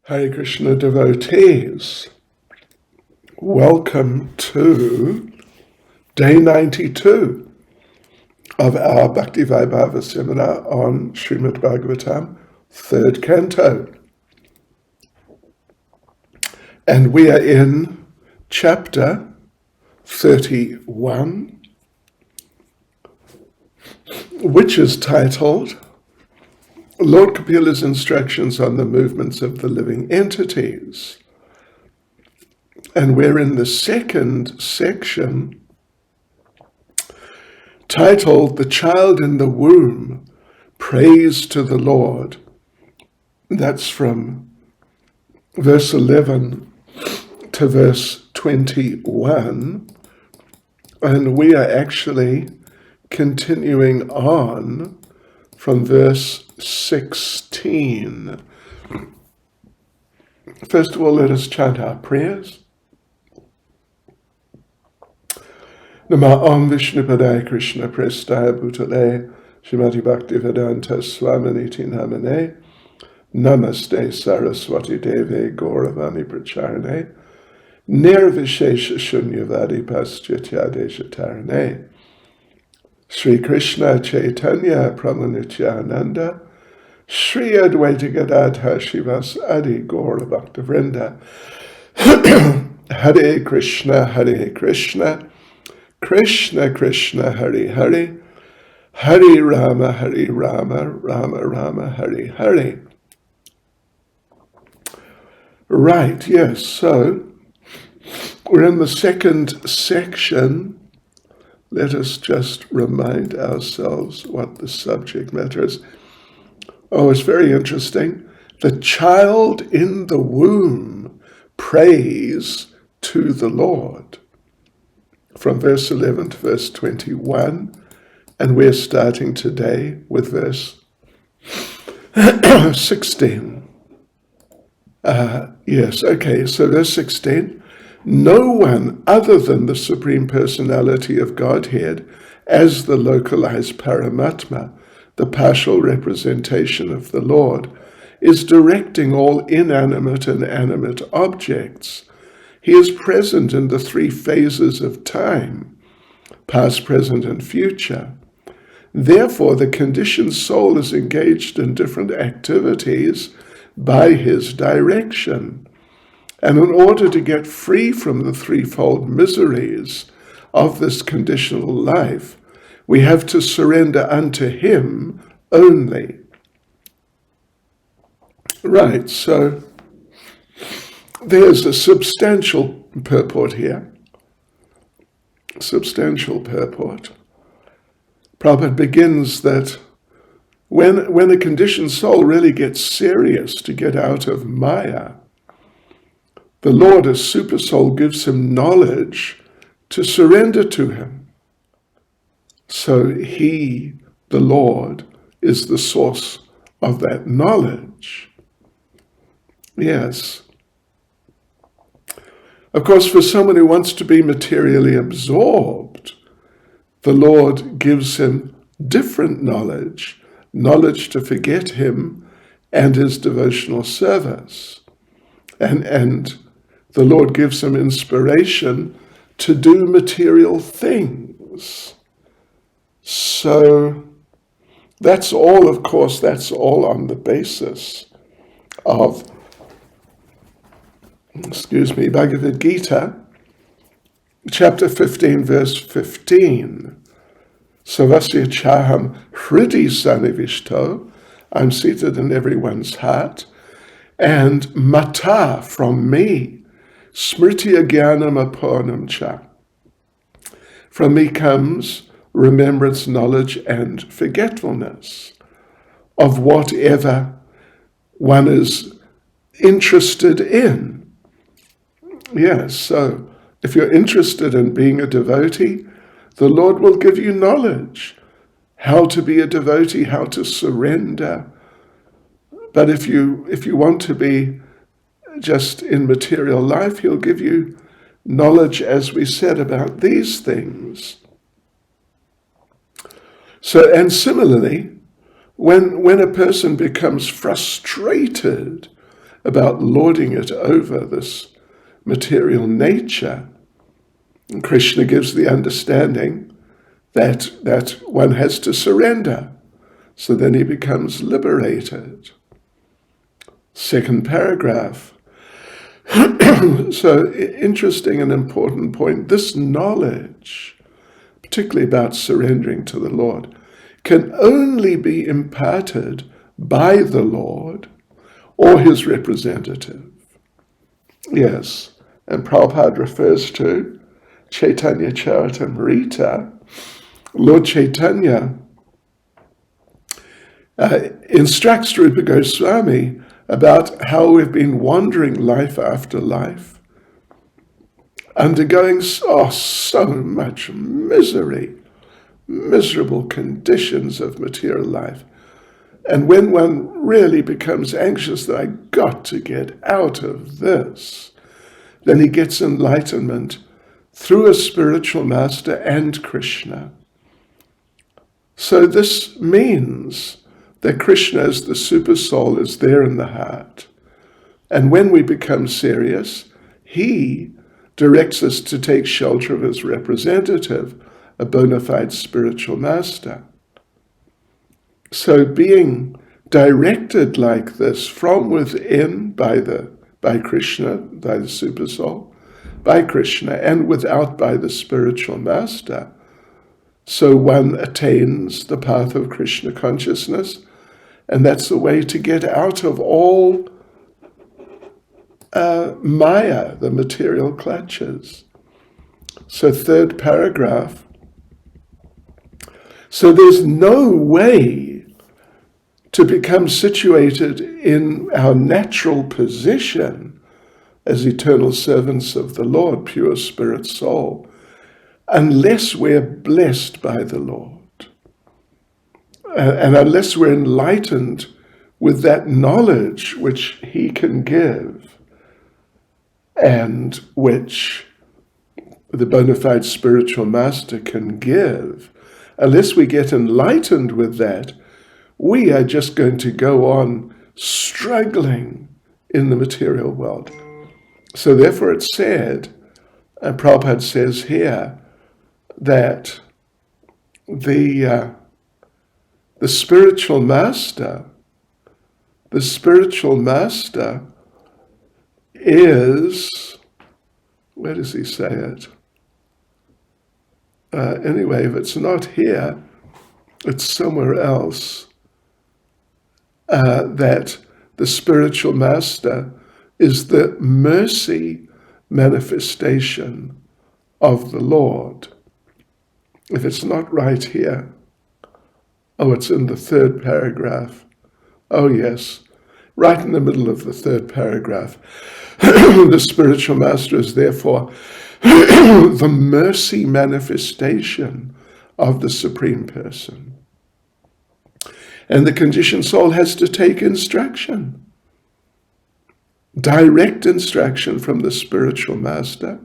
Hare Krishna devotees, welcome to day 92 of our Bhakti Vaibhava seminar on Srimad Bhagavatam, third canto. And we are in chapter 31, which is titled Lord Kapila's Instructions on the Movements of the Living Entities. And we're in the second section titled The Child in the Womb Prays to the Lord. That's from verse 11 to verse 21. And we are actually continuing on from verse 16. First of all, let us chant our prayers. Nama Om Vishnupadaya Krishna Prestaya Bhutale Shrimati Bhakti Vedanta Swaminiti Namane Namaste Saraswati Deve Gauravani Pracharane Nirvishesha Shunyavadi Paschatya Deshatarane Sri Krishna Chaitanya Pramanityananda Sri Advaita Gadadhar Shivas Adi Gaura Bhakta Vrinda Hare Krishna Krishna Krishna Hare Hare Hare Rama Rama Rama Hare Hare. Right, yes, so we're in the second section. Let us just remind ourselves what the subject matter is. Oh, it's very interesting. The child in the womb prays to the Lord. From verse 11 to verse 21, and we're starting today with verse 16. So verse 16. No one other than the Supreme Personality of Godhead, as the localized Paramatma, the partial representation of the Lord, is directing all inanimate and animate objects. He is present in the three phases of time, past, present, and future. Therefore, the conditioned soul is engaged in different activities by his direction. And in order to get free from the threefold miseries of this conditional life, we have to surrender unto him only. Right, so there's a substantial purport here. Substantial purport. Prabhupada begins that when a conditioned soul really gets serious to get out of Maya, the Lord as Supersoul gives him knowledge to surrender to him. So he, the Lord, is the source of that knowledge. Yes. Of course, for someone who wants to be materially absorbed, the Lord gives him different knowledge to forget him and his devotional service. And the Lord gives him inspiration to do material things. So that's all, of course, that's all on the basis of Bhagavad Gita, chapter 15, verse 15. Savasya chaham hridi sanivishto, I'm seated in everyone's heart, and mata, from me, smriti agyanam apornam cha. From me comes remembrance, knowledge, and forgetfulness of whatever one is interested in. Yes, so if you're interested in being a devotee, the Lord will give you knowledge, how to be a devotee, how to surrender. But if you want to be just in material life, he'll give you knowledge, as we said, about these things. So, and similarly, when a person becomes frustrated about lording it over this material nature. And Krishna gives the understanding that one has to surrender. So then he becomes liberated. Second paragraph. So interesting and important point. This knowledge, particularly about surrendering to the Lord, can only be imparted by the Lord or his representative. Yes, and Prabhupada refers to Chaitanya Charitamrita. Lord Chaitanya instructs Rupa Goswami about how we've been wandering life after life, undergoing so much misery, miserable conditions of material life. And when one really becomes anxious that I got to get out of this, then he gets enlightenment through a spiritual master and Krishna. So this means that Krishna as the super soul is there in the heart. And when we become serious, he directs us to take shelter of his representative, a bona fide spiritual master. So being directed like this from within by Krishna, by the super soul, by Krishna, and without by the spiritual master, so one attains the path of Krishna consciousness, and that's the way to get out of all Maya, the material clutches. So third paragraph. So there's no way to become situated in our natural position as eternal servants of the Lord, pure spirit soul, unless we're blessed by the Lord. And unless we're enlightened with that knowledge which he can give and which the bona fide spiritual master can give, unless we get enlightened with that, we are just going to go on struggling in the material world. So therefore it's said, and Prabhupada says here, that the spiritual master is, where does he say it? Anyway, if it's not here, it's somewhere else, that the spiritual master is the mercy manifestation of the Lord. If it's not right here, it's in the third paragraph. Oh yes, right in the middle of the third paragraph. The spiritual master is therefore the mercy manifestation of the Supreme Person. And the conditioned soul has to take instruction, direct instruction from the spiritual master,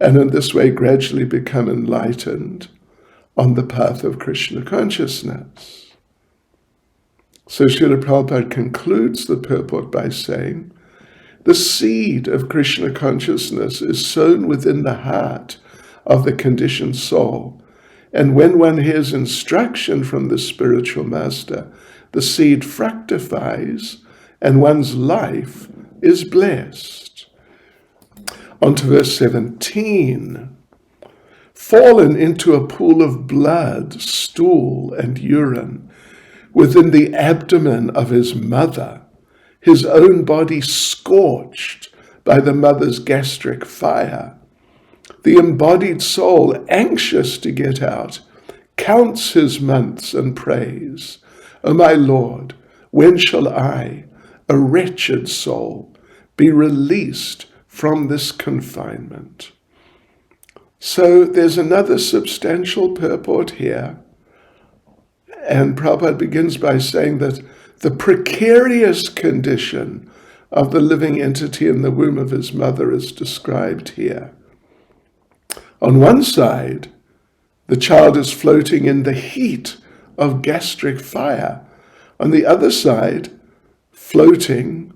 and in this way gradually become enlightened on the path of Krishna consciousness. So Srila Prabhupada concludes the purport by saying, the seed of Krishna consciousness is sown within the heart of the conditioned soul, and when one hears instruction from the spiritual master, the seed fructifies and one's life is blessed. On to verse 17. Fallen into a pool of blood, stool, and urine within the abdomen of his mother, his own body scorched by the mother's gastric fire, the embodied soul, anxious to get out, counts his months and prays, O my Lord, when shall I, a wretched soul, be released from this confinement? So there's another substantial purport here. And Prabhupada begins by saying that the precarious condition of the living entity in the womb of his mother is described here. On one side, the child is floating in the heat of gastric fire. On the other side, floating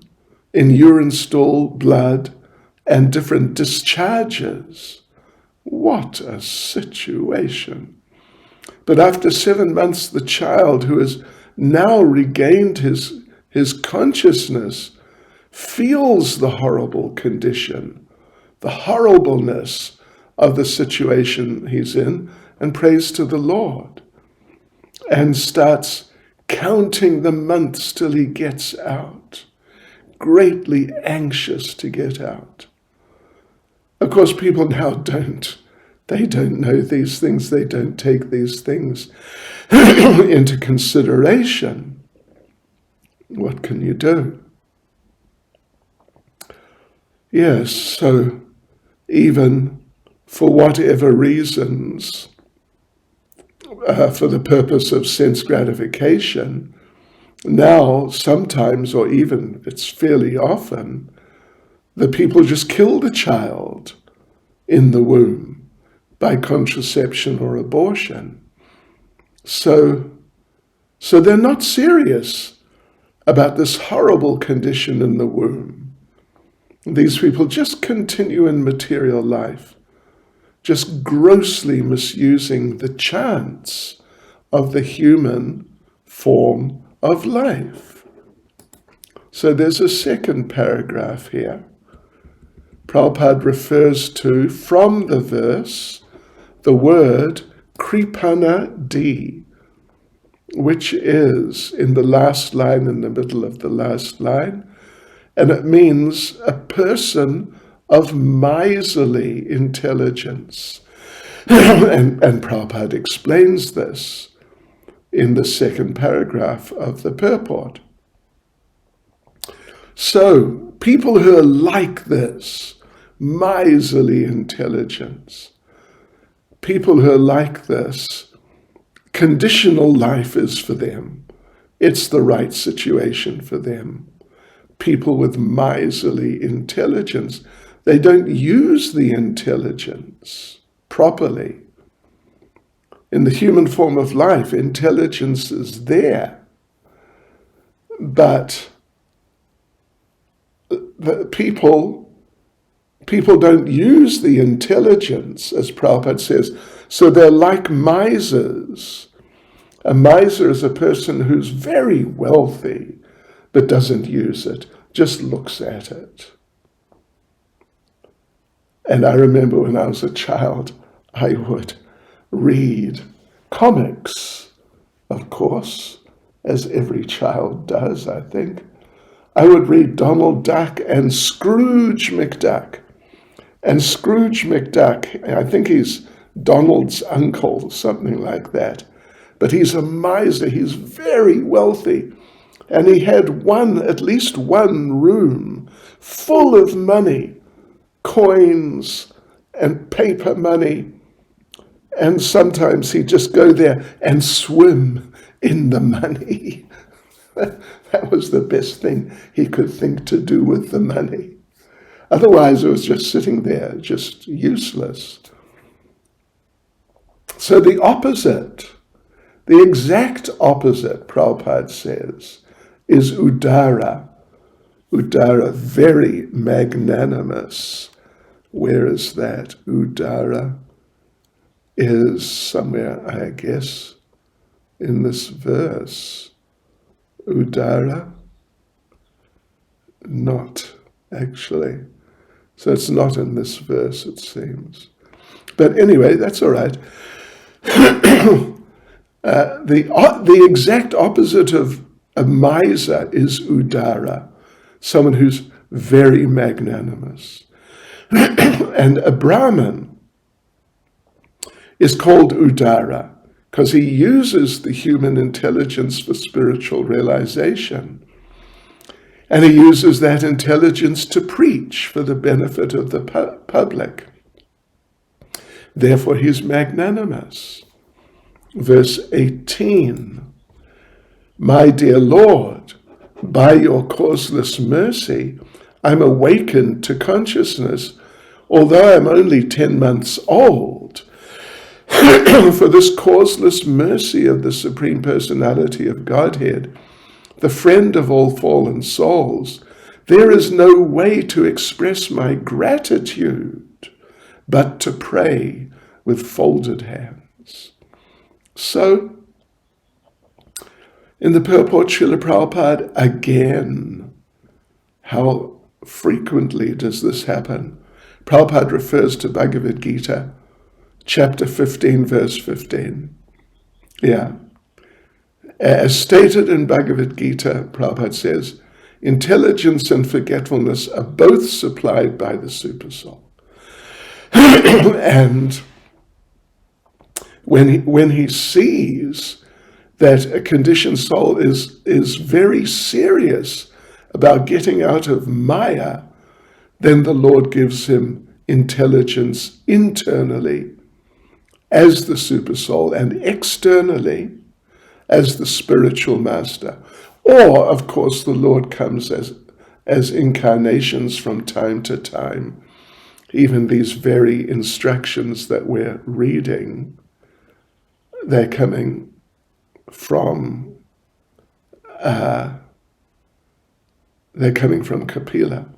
in urine, stool, blood, and different discharges. What a situation. But after 7 months, the child, who has now regained his consciousness, feels the horrible condition, the horribleness of the situation he's in, and prays to the Lord, and starts counting the months till he gets out, greatly anxious to get out. Of course, people now don't know these things. They don't take these things into consideration. What can you do? Yes, so even for whatever reasons, for the purpose of sense gratification, now sometimes, or even it's fairly often, the people just kill the child in the womb by contraception or abortion. So they're not serious about this horrible condition in the womb. These people just continue in material life, just grossly misusing the chance of the human form of life. So there's a second paragraph here. Prabhupada refers to, from the verse, the word kripana di, which is in the last line, in the middle of the last line, and it means a person of miserly intelligence. and Prabhupada explains this in the second paragraph of the purport. So, people who are like this, miserly intelligence, people who are like this, conditional life is for them. It's the right situation for them. People with miserly intelligence, they don't use the intelligence properly. In the human form of life, intelligence is there, but the people don't use the intelligence, as Prabhupada says, so they're like misers. A miser is a person who's very wealthy, but doesn't use it, just looks at it. And I remember when I was a child, I would read comics, of course, as every child does, I think. I would read Donald Duck and Scrooge McDuck. And Scrooge McDuck, I think he's Donald's uncle, something like that. But he's a miser, he's very wealthy. And he had at least one room full of money, coins and paper money. And sometimes he'd just go there and swim in the money. That was the best thing he could think to do with the money. Otherwise, it was just sitting there, just useless. So the opposite, the exact opposite, Prabhupada says, is udara. Udara, very magnanimous. Where is that? Udara is somewhere, I guess, in this verse. Udara? Not, actually. So it's not in this verse, it seems. But anyway, that's all right. The exact opposite of a miser is udara, someone who's very magnanimous. And a Brahmin is called udara because he uses the human intelligence for spiritual realization. And he uses that intelligence to preach for the benefit of the public. Therefore, he's magnanimous. Verse 18, my dear Lord, by your causeless mercy, I'm awakened to consciousness, although I'm only 10 months old. For this causeless mercy of the Supreme Personality of Godhead, the friend of all fallen souls, There is no way to express my gratitude but to pray with folded hands. So, in the purport, Srila Prabhupada, again, how frequently does this happen? Prabhupada refers to Bhagavad Gita, chapter 15, verse 15. Yeah. As stated in Bhagavad Gita, Prabhupada says, intelligence and forgetfulness are both supplied by the Supersoul. And when he sees that a conditioned soul is very serious about getting out of Maya, then the Lord gives him intelligence internally as the Supersoul and externally as the spiritual master. Or, of course, the Lord comes as incarnations from time to time. Even these very instructions that we're reading, they're coming from Kapila,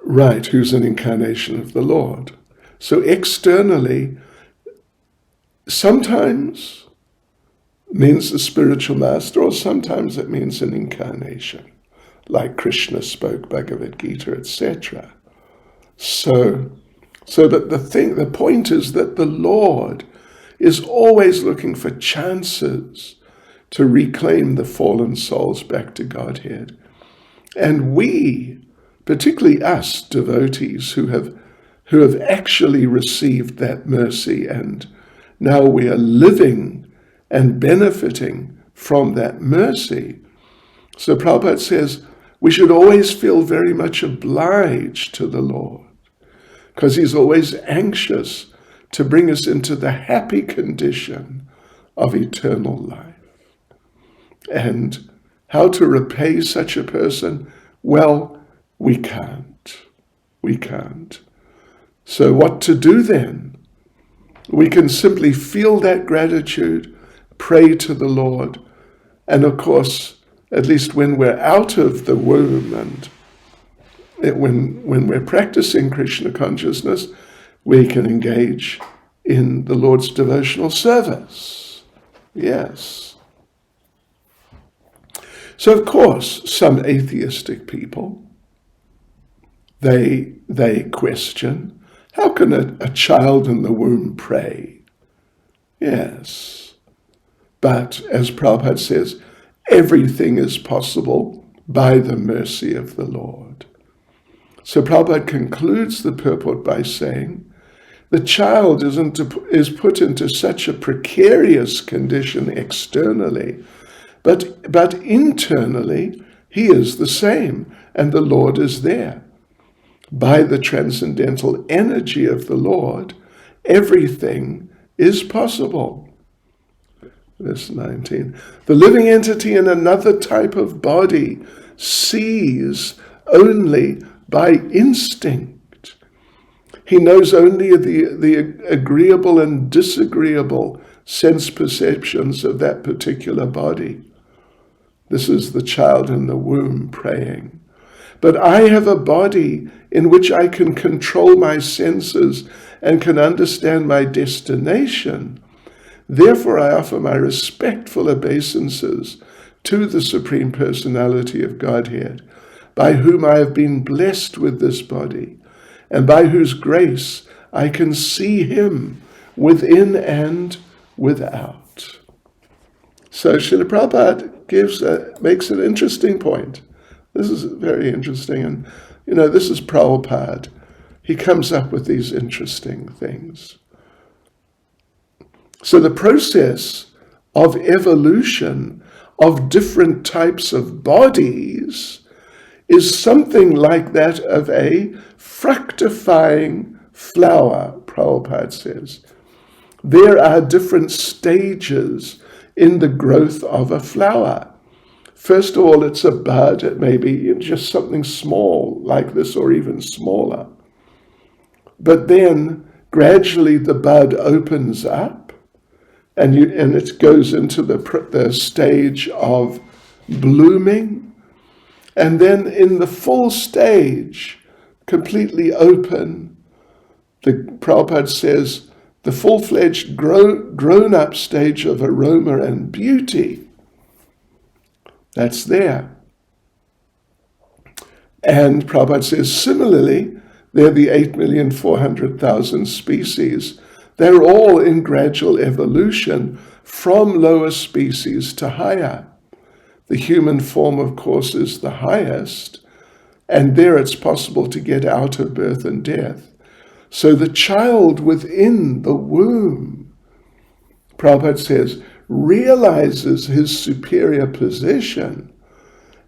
right, who's an incarnation of the Lord. So externally, sometimes means the spiritual master, or sometimes it means an incarnation, like Krishna spoke Bhagavad Gita, etc. So that the point is that the Lord is always looking for chances to reclaim the fallen souls back to Godhead. And we, particularly us devotees who have actually received that mercy, and now we are living and benefiting from that mercy. So Prabhupada says we should always feel very much obliged to the Lord, because he's always anxious to bring us into the happy condition of eternal life. And how to repay such a person? Well, we can't. We can't. So what to do then? We can simply feel that gratitude, pray to the Lord, and of course, at least when we're out of the womb and when we're practicing Krishna consciousness, we can engage in the Lord's devotional service. Yes. So of course, some atheistic people, they question, how can a child in the womb pray? Yes. But as Prabhupada says, everything is possible by the mercy of the Lord. So Prabhupada concludes the purport by saying, the child is put into such a precarious condition externally, but internally he is the same, and the Lord is there. By the transcendental energy of the Lord, everything is possible. Verse 19, the living entity in another type of body sees only by instinct. He knows only the agreeable and disagreeable sense perceptions of that particular body. This is the child in the womb praying. But I have a body in which I can control my senses and can understand my destination. Therefore, I offer my respectful obeisances to the Supreme Personality of Godhead, by whom I have been blessed with this body, and by whose grace I can see him within and without. So Srila Prabhupada makes an interesting point. This is very interesting, and this is Prabhupada. He comes up with these interesting things. So the process of evolution of different types of bodies is something like that of a fructifying flower, Prabhupada says. There are different stages in the growth of a flower. First of all, it's a bud. It may be just something small like this or even smaller. But then gradually the bud opens up and it goes into the stage of blooming. And then in the full stage, completely open, the Prabhupada says, the full-fledged grown-up stage of aroma and beauty, that's there. And Prabhupada says, similarly, they're the 8,400,000 species. They're all in gradual evolution from lower species to higher. The human form, of course, is the highest, and there it's possible to get out of birth and death. So the child within the womb, Prabhupada says, realizes his superior position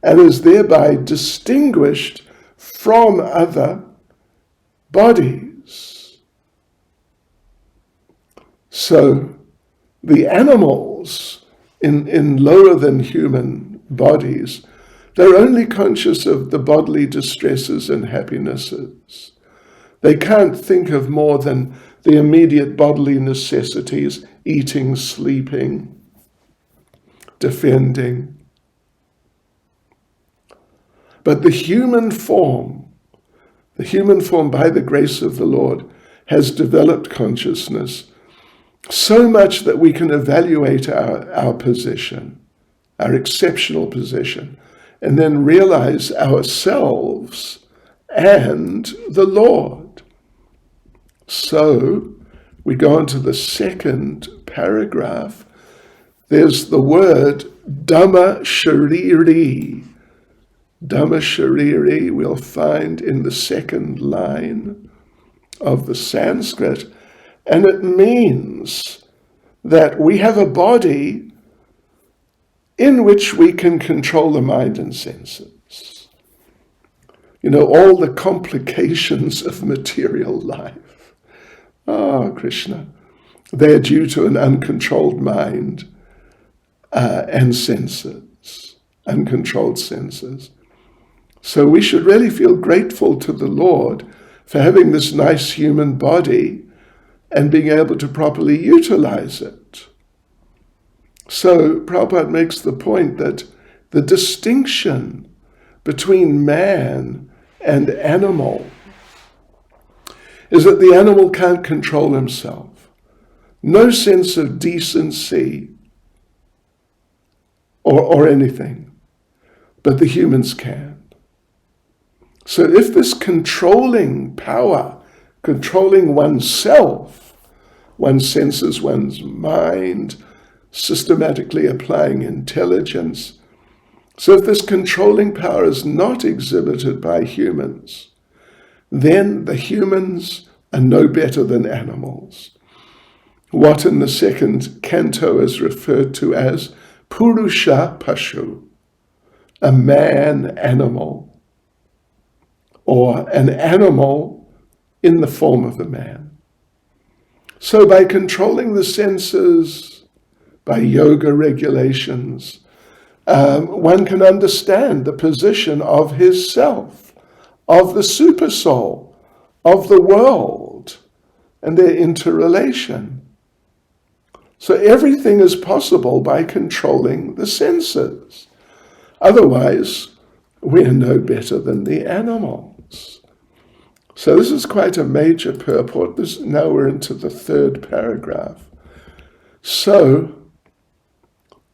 and is thereby distinguished from other bodies. So the animals in lower than human bodies, they're only conscious of the bodily distresses and happinesses. They can't think of more than the immediate bodily necessities, eating, sleeping, defending. But the human form by the grace of the Lord has developed consciousness so much that we can evaluate our position, our exceptional position, and then realize ourselves and the Lord. So we go on to the second paragraph. There's the word Dhamma Shariri. Dhamma Shariri we'll find in the second line of the Sanskrit, and it means that we have a body in which we can control the mind and senses. You know, all the complications of material life. Oh, Krishna. They're due to an uncontrolled mind and senses, uncontrolled senses. So we should really feel grateful to the Lord for having this nice human body and being able to properly utilize it. So Prabhupada makes the point that the distinction between man and animal is that the animal can't control himself. No sense of decency or anything, but the humans can. So if this controlling power, controlling oneself, one's senses, one's mind, systematically applying intelligence. So if this controlling power is not exhibited by humans, then the humans are no better than animals. What in the second canto is referred to as Purusha Pashu, a man animal, or an animal in the form of a man. So by controlling the senses, by yoga regulations, one can understand the position of his self, of the supersoul, of the world, and their interrelation. So everything is possible by controlling the senses. Otherwise, we are no better than the animals. So this is quite a major purport. Now we're into the third paragraph. So,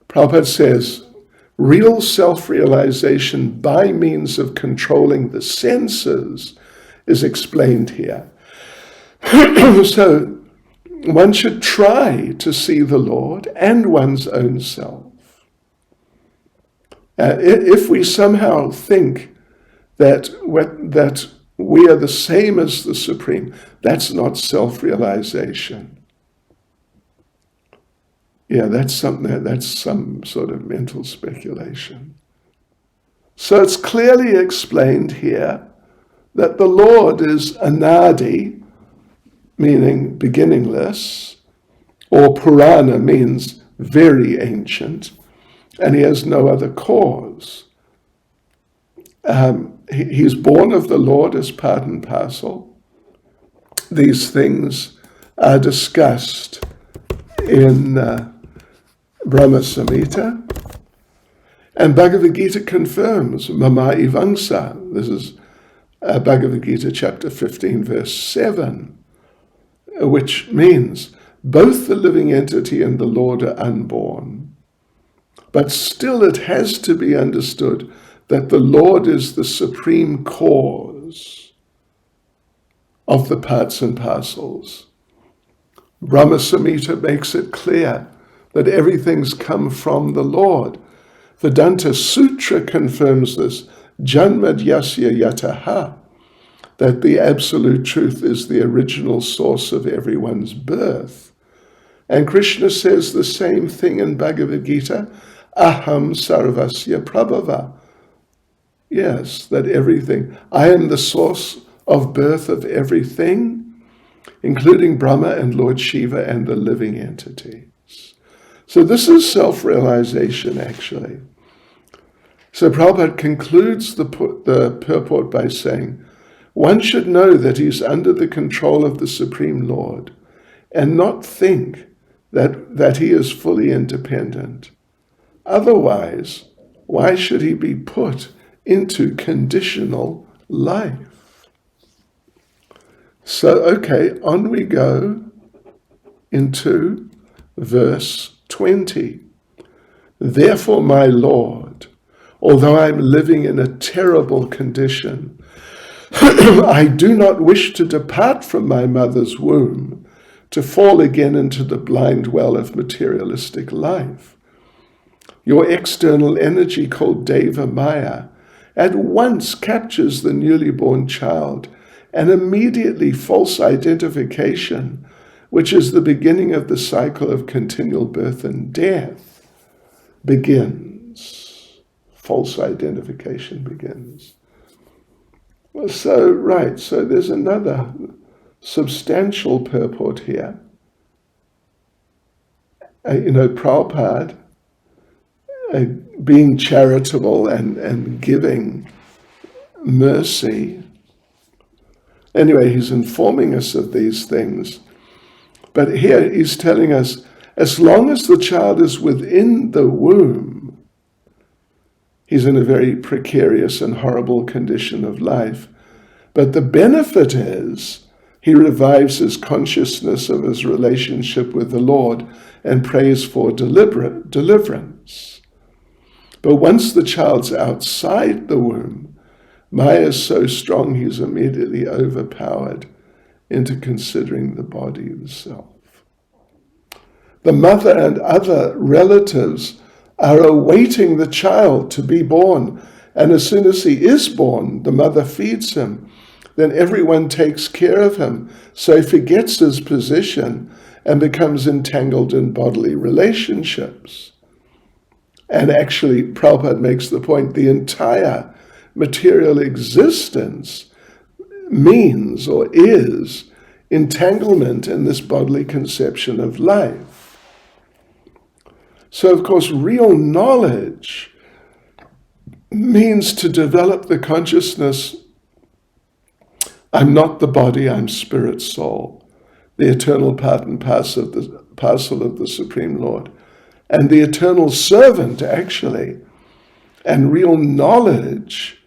Prabhupada says, real self-realization by means of controlling the senses is explained here. So, one should try to see the Lord and one's own self. If we somehow think that we are the same as the Supreme, that's not self-realization. Yeah, that's some sort of mental speculation. So it's clearly explained here that the Lord is anadi, meaning beginningless, or purana means very ancient, and he has no other cause. He's born of the Lord as part and parcel. These things are discussed in Brahma Samhita. And Bhagavad Gita confirms, Mama Ivangsa. This is Bhagavad Gita chapter 15, verse 7, which means both the living entity and the Lord are unborn. But still it has to be understood that the Lord is the supreme cause of the parts and parcels. Brahma Samhita makes it clear that everything's come from the Lord. Vedanta Sutra confirms this, Janmadyasya Yataha, that the absolute truth is the original source of everyone's birth. And Krishna says the same thing in Bhagavad Gita, Aham Sarvasya Prabhava. Yes, that everything, I am the source of birth of everything, including Brahma and Lord Shiva and the living entities. So this is self-realization, actually. So Prabhupada concludes the purport by saying, one should know that he's under the control of the Supreme Lord and not think that he is fully independent. Otherwise, why should he be put into conditional life? So, okay, on we go into verse 20. Therefore, my Lord, although I'm living in a terrible condition, I do not wish to depart from my mother's womb to fall again into the blind well of materialistic life. Your external energy called Deva Maya at once captures the newly born child, and immediately false identification, which is the beginning of the cycle of continual birth and death, begins. False identification begins. Well, so there's another substantial purport here. Prabhupada, being charitable and giving mercy. Anyway, he's informing us of these things. But here he's telling us, as long as the child is within the womb, he's in a very precarious and horrible condition of life. But the benefit is he revives his consciousness of his relationship with the Lord and prays for deliverance. But once the child's outside the womb, Maya is so strong he's immediately overpowered into considering the body the self. The mother and other relatives are awaiting the child to be born, and as soon as he is born, the mother feeds him. Then everyone takes care of him, so he forgets his position and becomes entangled in bodily relationships. And actually, Prabhupada makes the point, the entire material existence means or is entanglement in this bodily conception of life. So, of course, real knowledge means to develop the consciousness, I'm not the body, I'm spirit, soul, the eternal part and parcel of the Supreme Lord, and the eternal servant, actually. And real knowledge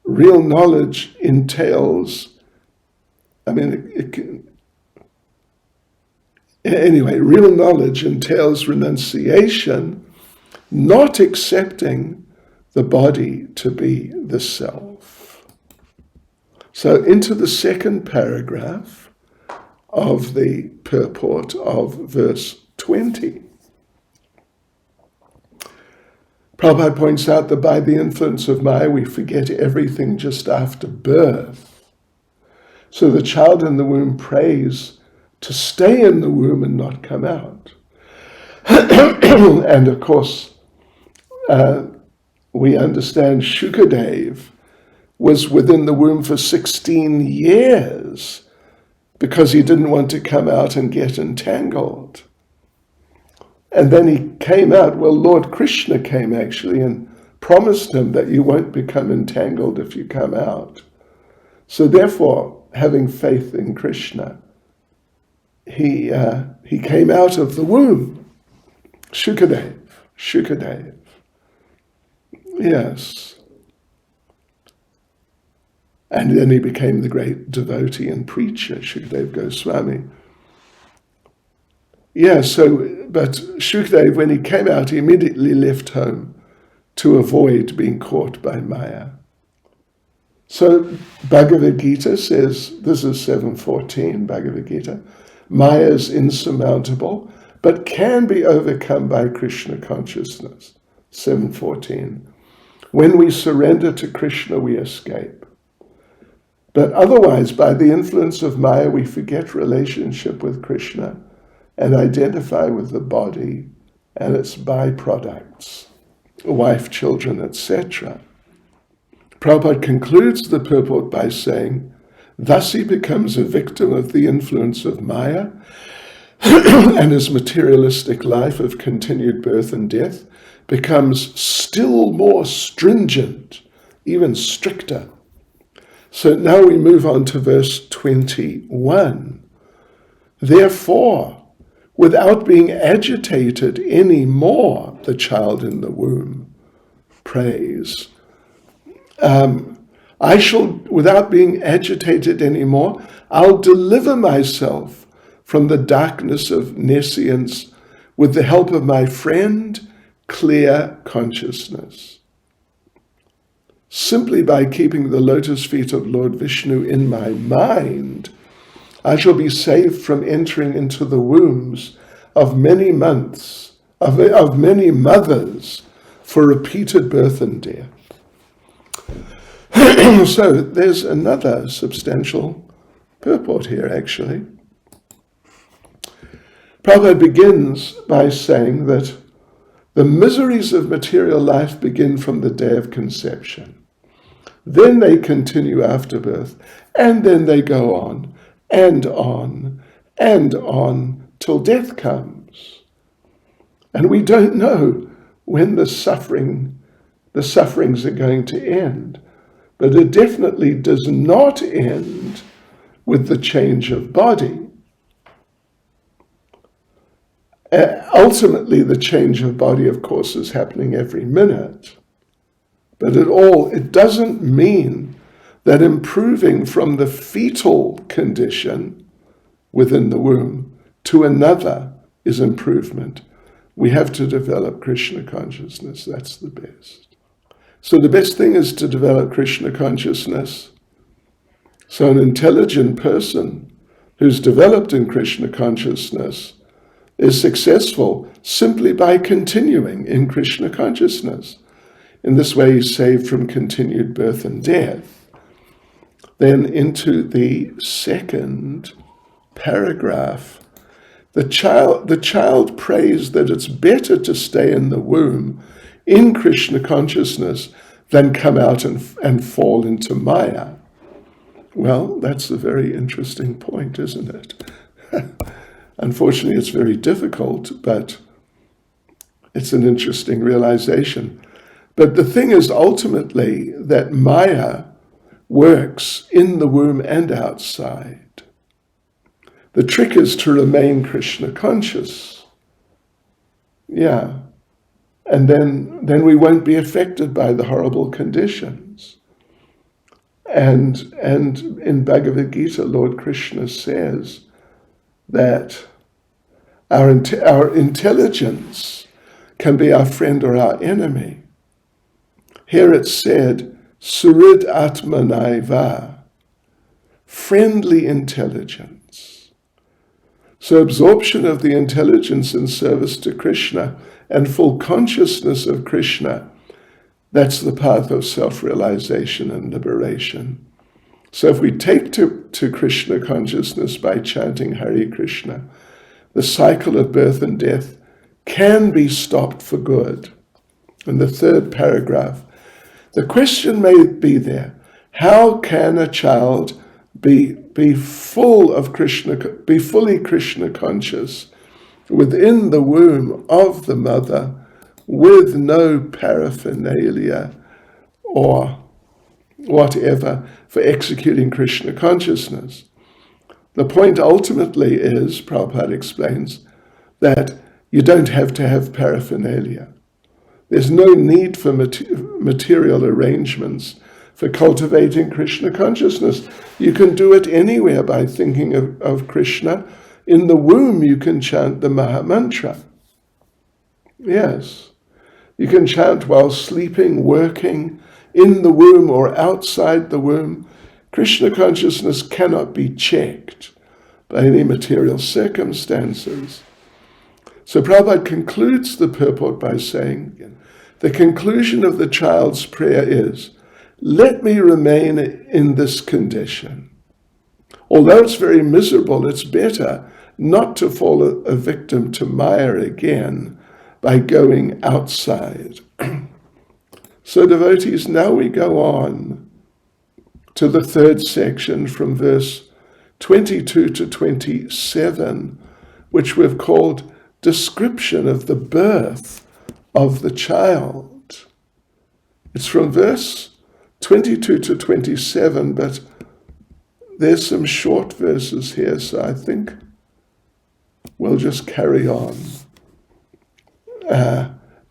entails, real knowledge entails renunciation, not accepting the body to be the self. So into the second paragraph of the purport of verse 20. Prabhupada points out that by the influence of Maya, we forget everything just after birth. So the child in the womb prays to stay in the womb and not come out. And of course, we understand Shukadev was within the womb for 16 years because he didn't want to come out and get entangled. And then he came out. Well, Lord Krishna came actually and promised him that you won't become entangled if you come out. So therefore, having faith in Krishna, he came out of the womb. Shukadev. Yes. And then he became the great devotee and preacher, Shukdev Goswami. Yeah, but Shukdev, when he came out, he immediately left home to avoid being caught by Maya. So Bhagavad Gita says, this is 7:14, Bhagavad Gita, Maya is insurmountable, but can be overcome by Krishna consciousness. 7:14. When we surrender to Krishna, we escape. But otherwise, by the influence of Maya, we forget relationship with Krishna and identify with the body and its byproducts, wife, children, etc. Prabhupada concludes the purport by saying, thus he becomes a victim of the influence of Maya, and his materialistic life of continued birth and death becomes still more stringent, even stricter. So now we move on to verse 21. Therefore, without being agitated any more, the child in the womb prays. Without being agitated anymore, I'll deliver myself from the darkness of nescience with the help of my friend, clear consciousness. Simply by keeping the lotus feet of Lord Vishnu in my mind, I shall be saved from entering into the wombs of many months, of many mothers, for repeated birth and death. So there's another substantial purport here, actually. Prabhupada begins by saying that the miseries of material life begin from the day of conception. Then they continue after birth, and then they go on, and on, and on, till death comes. And we don't know when the sufferings are going to end. But it definitely does not end with the change of body. Ultimately, the change of body, of course, is happening every minute. But it doesn't mean that improving from the fetal condition within the womb to another is improvement. We have to develop Krishna consciousness. That's the best. So the best thing is to develop Krishna consciousness. So an intelligent person who's developed in Krishna consciousness is successful simply by continuing in Krishna consciousness. In this way, he's saved from continued birth and death. Then into the second paragraph, the child prays that it's better to stay in the womb in Krishna consciousness than come out and fall into Maya. Well, that's a very interesting point, isn't it? Unfortunately, it's very difficult, but it's an interesting realization. But the thing is ultimately that Maya works in the womb and outside. The trick is to remain Krishna conscious. Yeah. And then we won't be affected by the horrible conditions. And in Bhagavad Gita, Lord Krishna says that our intelligence can be our friend or our enemy. Here it's said, Surid Atmanaiva, friendly intelligence. So absorption of the intelligence in service to Krishna and full consciousness of Krishna, that's the path of self-realization and liberation. So if we take to Krishna consciousness by chanting Hare Krishna, the cycle of birth and death can be stopped for good. In the third paragraph, the question may be there, how can a child be fully Krishna conscious within the womb of the mother with no paraphernalia or whatever for executing Krishna consciousness? The point ultimately is, Prabhupada explains, that you don't have to have paraphernalia. There's no need for material arrangements for cultivating Krishna consciousness. You can do it anywhere by thinking of Krishna. In the womb, you can chant the Maha Mantra. Yes. You can chant while sleeping, working, in the womb or outside the womb. Krishna consciousness cannot be checked by any material circumstances. So Prabhupada concludes the purport by saying, the conclusion of the child's prayer is, let me remain in this condition. Although it's very miserable, it's better not to fall a victim to Maya again by going outside. So devotees, now we go on to the third section from verse 22 to 27, which we've called description of the birth of the child. It's from verse 22 to 27, but there's some short verses here, so I think we'll just carry on.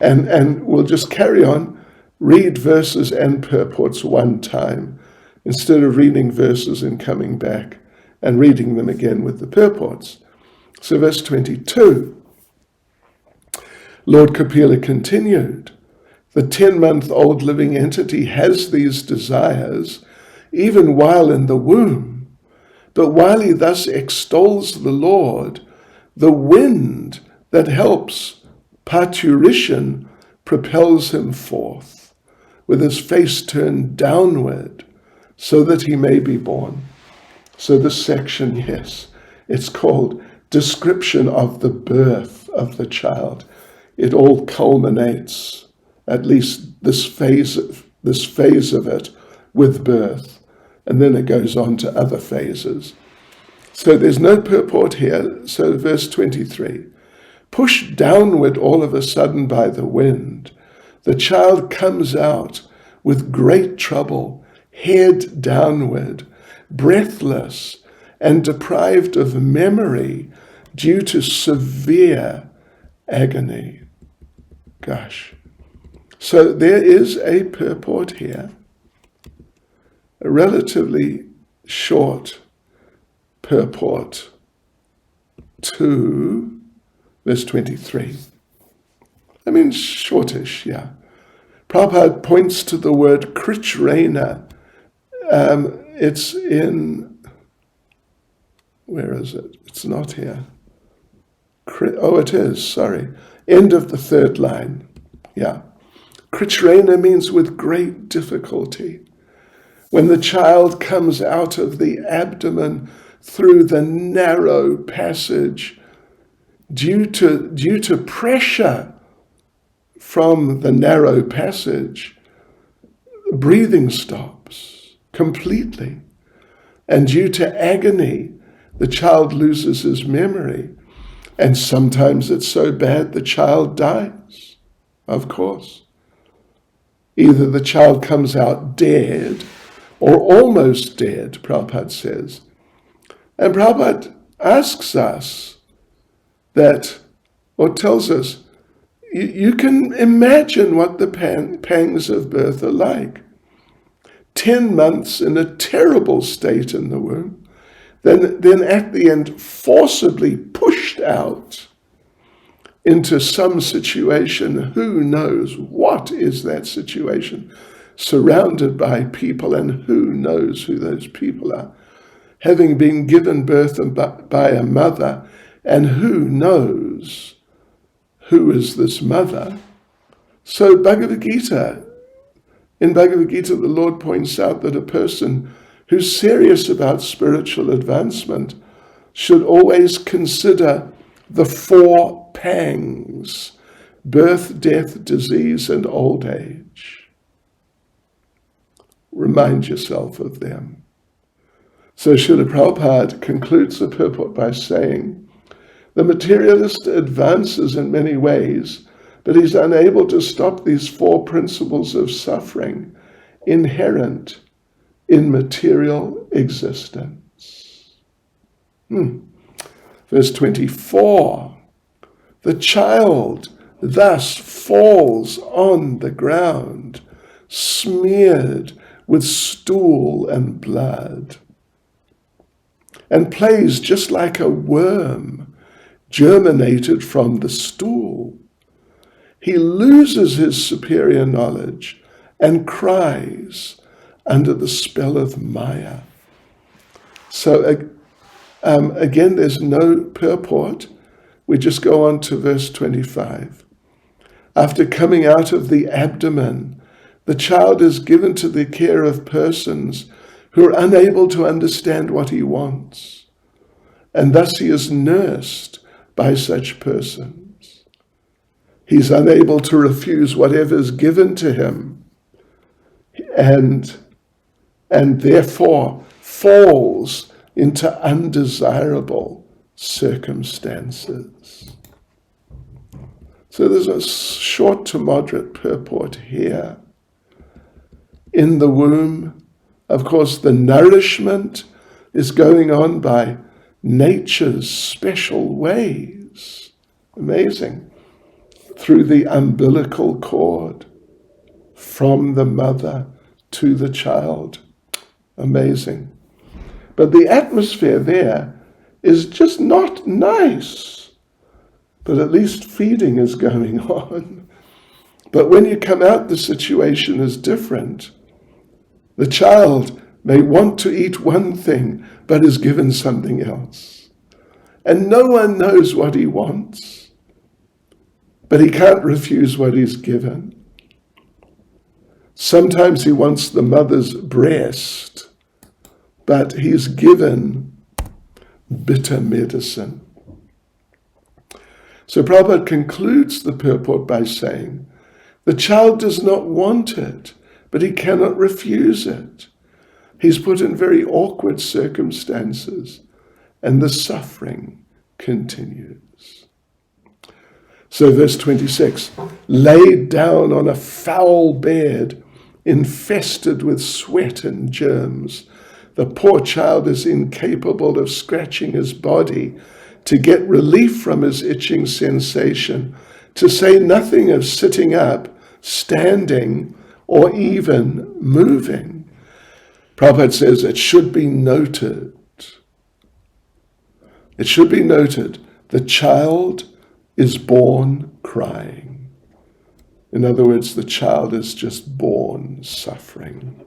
And we'll just carry on, read verses and purports one time, instead of reading verses and coming back and reading them again with the purports. So verse 22, Lord Kapila continued, the 10-month-old living entity has these desires even while in the womb. But while he thus extols the Lord, the wind that helps parturition propels him forth, with his face turned downward, so that he may be born. So this section, yes, it's called description of the birth of the child. It all culminates, at least this phase of it, with birth, and then it goes on to other phases. So there's no purport here. So verse 23, pushed downward all of a sudden by the wind, the child comes out with great trouble, head downward, breathless, and deprived of memory due to severe agony. Gosh. So there is a purport here, a relatively short purport to verse 23. I mean, shortish, yeah. Prabhupada points to the word krichrena. It's in, where is it? It's not here. It is, sorry. End of the third line. Yeah. Krichrena means with great difficulty. When the child comes out of the abdomen through the narrow passage, due to pressure from the narrow passage, breathing stops completely. And due to agony, the child loses his memory. And sometimes it's so bad the child dies, of course. Either the child comes out dead or almost dead, Prabhupada says. And Prabhupada asks us that, or tells us, you can imagine what the pangs of birth are like. 10 months in a terrible state in the womb, then at the end forcibly pushed out into some situation. Who knows what is that situation? Surrounded by people, and who knows who those people are. Having been given birth by a mother, and who knows who is this mother. So in Bhagavad Gita, the Lord points out that a person who's serious about spiritual advancement should always consider the 4 pangs: birth, death, disease, and old age. Remind yourself of them. So Srila Prabhupada concludes the purport by saying, the materialist advances in many ways, but he's unable to stop these 4 principles of suffering inherent in material existence. Verse 24, the child thus falls on the ground, smeared with stool and blood, and plays just like a worm germinated from the stool. He loses his superior knowledge and cries under the spell of Maya. So again, there's no purport. We just go on to verse 25. After coming out of the abdomen, the child is given to the care of persons who are unable to understand what he wants, and thus he is nursed by such persons. He's unable to refuse whatever is given to him, and therefore falls into undesirable circumstances. So there's a short to moderate purport here. In the womb, of course, the nourishment is going on by nature's special ways. Amazing. Through the umbilical cord, from the mother to the child. Amazing. But the atmosphere there is just not nice. But at least feeding is going on. But when you come out, the situation is different. The child may want to eat one thing, but is given something else. And no one knows what he wants, but he can't refuse what he's given. Sometimes he wants the mother's breast, but he's given bitter medicine. So Prabhupada concludes the purport by saying, the child does not want it, but he cannot refuse it. He's put in very awkward circumstances, and the suffering continues. So verse 26, laid down on a foul bed, infested with sweat and germs, the poor child is incapable of scratching his body to get relief from his itching sensation, to say nothing of sitting up, standing, or even moving. Prabhupada says it should be noted. It should be noted, the child is born crying. In other words, the child is just born suffering.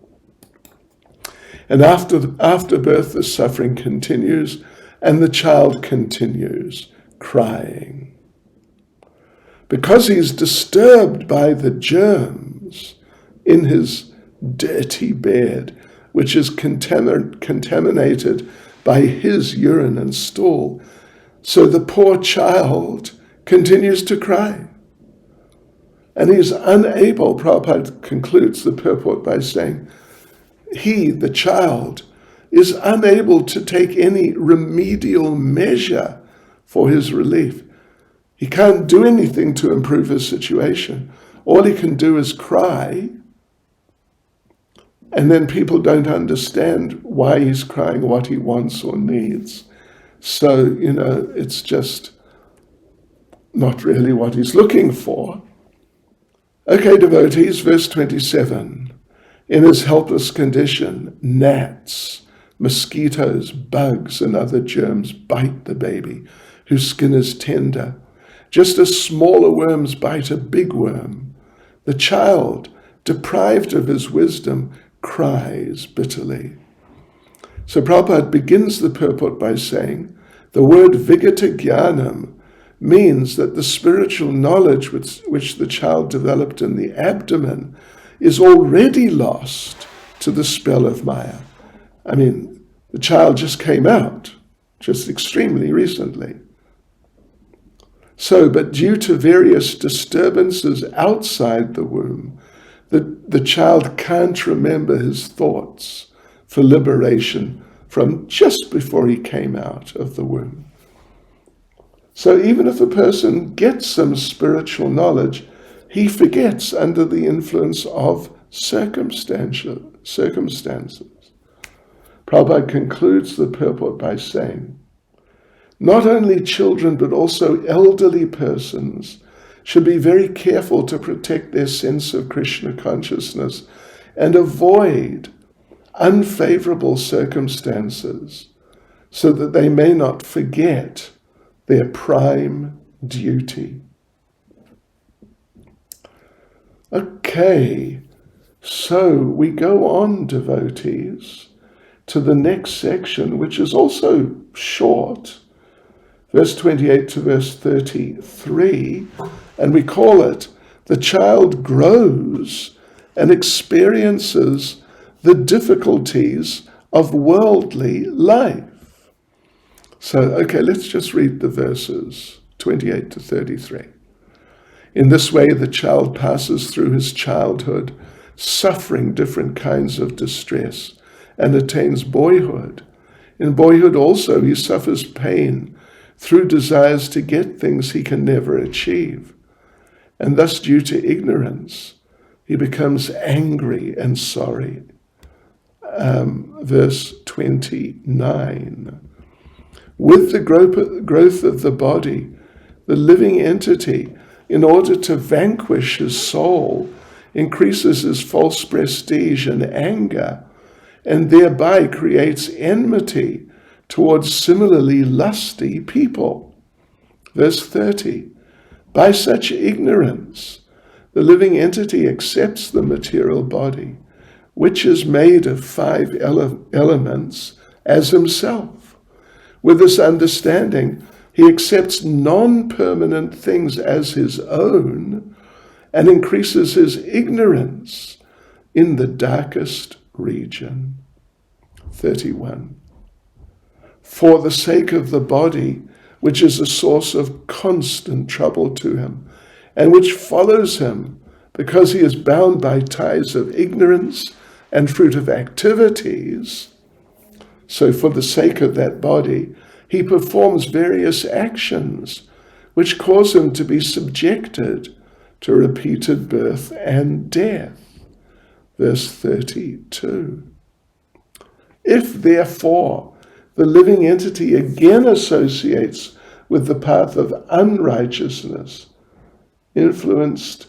And after birth, the suffering continues, and the child continues crying. Because he's disturbed by the germs in his dirty bed, which is contaminated by his urine and stool. So the poor child continues to cry. And he's unable, Prabhupada concludes the purport by saying, he, the child, is unable to take any remedial measure for his relief. He can't do anything to improve his situation. All he can do is cry, and then people don't understand why he's crying, what he wants or needs. So, it's just not really what he's looking for. Okay, devotees, verse 27. In his helpless condition, gnats, mosquitoes, bugs, and other germs bite the baby, whose skin is tender, just as smaller worms bite a big worm. The child, deprived of his wisdom, cries bitterly. So Prabhupada begins the purport by saying, the word vigata jnanam means that the spiritual knowledge which the child developed in the abdomen is already lost to the spell of Maya. I mean, the child just came out, just extremely recently. So, but due to various disturbances outside the womb, the child can't remember his thoughts for liberation from just before he came out of the womb. So even if a person gets some spiritual knowledge, he forgets under the influence of circumstances. Prabhupada concludes the purport by saying, not only children but also elderly persons should be very careful to protect their sense of Krishna consciousness and avoid unfavorable circumstances so that they may not forget their prime duty. Okay, so we go on, devotees, to the next section, which is also short, verse 28 to verse 33, and we call it, the child grows and experiences the difficulties of worldly life. So, okay, let's just read the verses 28 to 33. In this way, the child passes through his childhood, suffering different kinds of distress, and attains boyhood. In boyhood also, he suffers pain through desires to get things he can never achieve. And thus, due to ignorance, he becomes angry and sorry. Verse 29. With the growth of the body, the living entity, in order to vanquish his soul, increases his false prestige and anger, and thereby creates enmity towards similarly lusty people. Verse 30. By such ignorance, the living entity accepts the material body, which is made of 5 elements, as himself. With this understanding, he accepts non-permanent things as his own and increases his ignorance in the darkest region. 31. For the sake of the body, which is a source of constant trouble to him, and which follows him because he is bound by ties of ignorance and fruit of activities, so for the sake of that body, he performs various actions which cause him to be subjected to repeated birth and death. Verse 32. If therefore the living entity again associates with the path of unrighteousness, influenced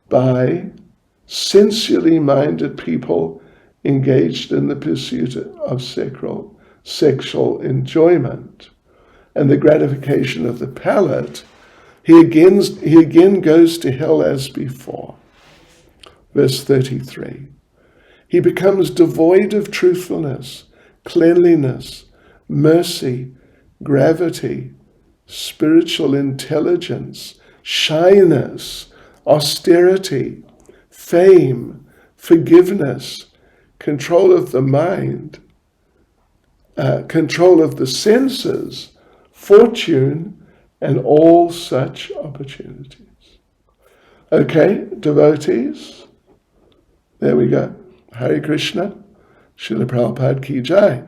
by sensually minded people engaged in the pursuit of sexual enjoyment and the gratification of the palate, he again goes to hell as before. Verse 33. He becomes devoid of truthfulness, cleanliness, mercy, gravity, spiritual intelligence, shyness, austerity, fame, forgiveness, control of the mind, control of the senses, fortune, and all such opportunities. Okay, devotees, there we go. Hare Krishna, Srila Prabhupada Ki Jai.